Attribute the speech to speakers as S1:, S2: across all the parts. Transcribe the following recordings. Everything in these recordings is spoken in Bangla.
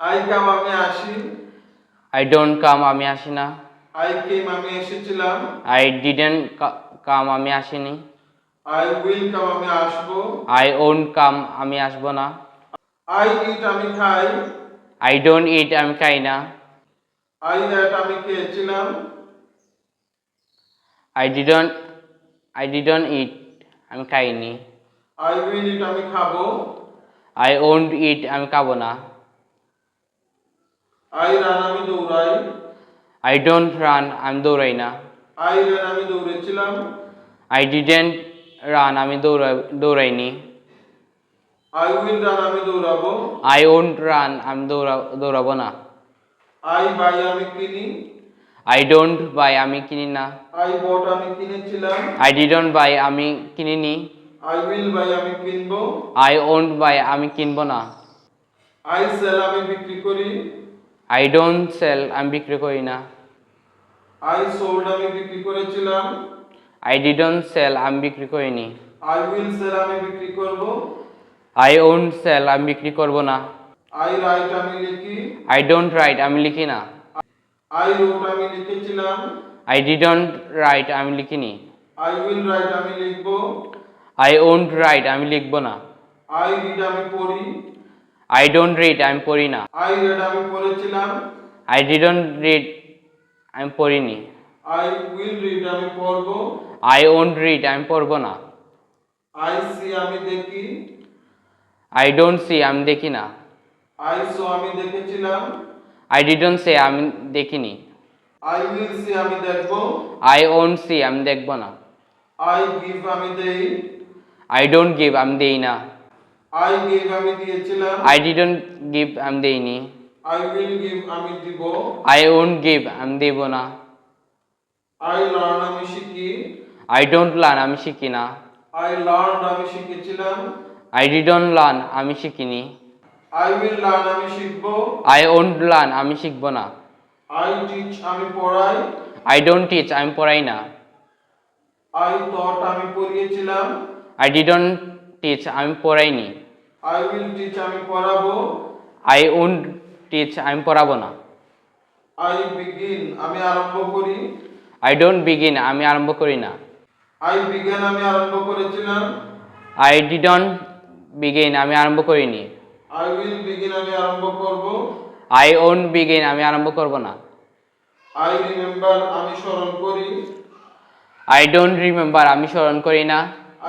S1: I come আমি আসি।
S2: I don't come আমি আসি না।
S1: I came আমি এসেছিলাম।
S2: I didn't come আমি আসিনি।
S1: I will come আমি আসবো।
S2: I won't come আমি আসবো না।
S1: I eat আমি খাই।
S2: I don't eat আমি খাই না।
S1: I ate আমি খেয়েছিলাম।
S2: I didn't eat আমি খাইনি।
S1: I will eat আমি খাবো।
S2: I won't eat আমি খাবো না।
S1: I run আমি দৌড়াই।
S2: I don't run আমি দৌড়াই না।
S1: I ran আমি দৌড়েছিলাম।
S2: I didn't run আমি দৌড়াইনি।
S1: I will run আমি দৌড়াবো।
S2: I won't run আমি দৌড়াবো না।
S1: I buy আমি কিনি।
S2: I don't buy আমি কিনি না।
S1: I bought আমি কিনেছিলাম।
S2: I didn't buy আমি কিনিনি।
S1: I will buy আমি কিনবো।
S2: I won't buy আমি কিনবো না।
S1: I sell আমি বিক্রি করি।
S2: I don't sell আমি বিক্রি করি না।
S1: I sold আমি বিক্রি করেছিলাম।
S2: I didn't sell আমি বিক্রি করিনি।
S1: I will sell আমি বিক্রি করব।
S2: I won't sell আমি বিক্রি করব না।
S1: I write আমি লিখি।
S2: I don't write আমি লিখি না।
S1: I wrote আমি লিখেছিলাম।
S2: I didn't write আমি লিখিনি।
S1: I will write আমি লিখব।
S2: I won't write আমি লিখব না।
S1: I read আমি পড়ি।
S2: I don't read আমি পড়ি না।
S1: I read আমি পড়েছিলাম।
S2: I didn't read আমি পড়িনি।
S1: I will read আমি পড়ব।
S2: I won't read আমি পড়ব না।
S1: I see আমি দেখি।
S2: I don't see আমি দেখি না।
S1: I saw আমি দেখেছিলাম।
S2: I didn't say আমি দেখিনি।
S1: I will see আমি দেখব।
S2: I won't see আমি দেখব না।
S1: I give আমি দেই।
S2: I don't give আমি দেই না।
S1: I gave আমি দিয়েছিলাম।
S2: I didn't give আমি দেইনি।
S1: I will give আমি দিব।
S2: I won't give আমি দেব না।
S1: I learn আমি শিখি।
S2: I don't learn আমি শিখি না।
S1: I learned আমি শিখেছিলাম।
S2: I didn't learn আমি শিখিনি।
S1: I will learn আমি শিখব।
S2: I won't learn আমি শিখব না।
S1: I teach আমি পড়াই।
S2: I don't teach আমি পড়াই না।
S1: I taught আমি পড়িয়েছিলাম।
S2: I didn't teach আমি পড়াইনি।
S1: I will teach আমি পড়াবো।
S2: I won't teach আমি পড়াবো না।
S1: I begin আমি আরম্ভ করি।
S2: I don't begin আমি আরম্ভ করি না।
S1: I began আমি আরম্ভ করেছিলাম।
S2: I didn't begin আমি আরম্ভ করিনি।
S1: I will begin আমি আরম্ভ করব।
S2: I won't begin আমি আরম্ভ করব না।
S1: I remember আমি স্মরণ করি।
S2: I don't remember আমি স্মরণ করি না।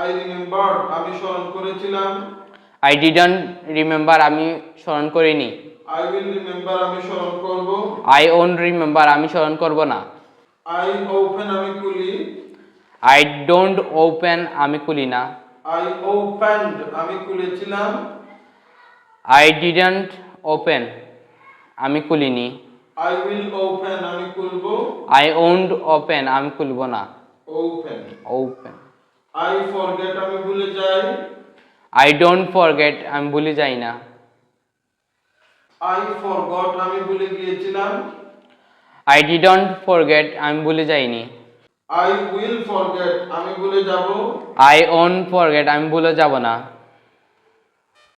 S1: I remembered আমি স্মরণ করেছিলাম।
S2: I didn't remember আমি স্মরণ করিনি।
S1: I will remember আমি স্মরণ করব।
S2: I won't remember আমি স্মরণ করব না।
S1: I open আমি খুলি।
S2: I don't open আমি খুলি না।
S1: I opened আমি খুলেছিলাম।
S2: I didn't open আমি খুলিনি।
S1: I will open আমি খুলব।
S2: I won't open আমি খুলব না।
S1: Open
S2: Open
S1: I forget আমি ভুলে যাই।
S2: I don't forget আমি ভুলে যাই না।
S1: I forgot আমি ভুলে গিয়েছিলাম।
S2: I didn't forget আমি ভুলে যাইনি।
S1: I will forget আমি ভুলে যাব।
S2: I won't forget আমি ভুলে যাব না।